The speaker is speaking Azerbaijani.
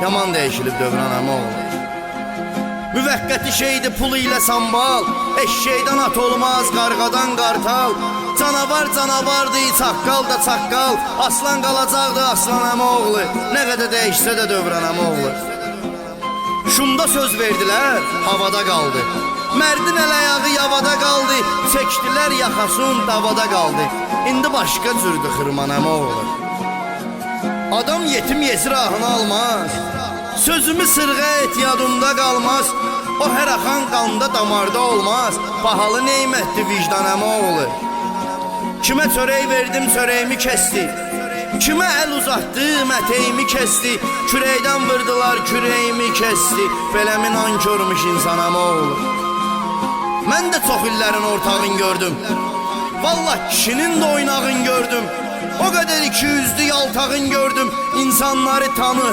yaman dəyişilib dövrən əmi oğlu. Müvəqqəti şeydi pul ilə sambal, eşşeydən at olmaz, qarğadan qartal. Canavar canavardı, çaqqal da çaqqal, aslan qalacaqdı aslan əmi oğlu. Nə qədər dəyişsə də dövrən əmi oğlu. Şunda söz verdilər, havada qaldı. Mərdin əl-ayağı yavada qaldı, çəkdilər yaxasın davada qaldı. İndi başqa cürdü xırman əmi oğlu. Adam yetim yesir ahını almaz, sözümü sırğa et yadımda qalmaz. O hər axan qanda damarda olmaz, pahalı neymətdi vicdan əmi oğlu. Kimə çörək verdim çörəyimi kəsdi, kimə əl uzatdım ətəyimi kəsdi. Kürəkdən vırdılar kürəyimi kəsdi, beləmi nankörmüş insan əmi oğlu. Mən də çox illərin ortağın gördüm, vallah kişinin də oynağın gördüm. O qədər iki yüzlü yaltağın gördüm, insanları tanı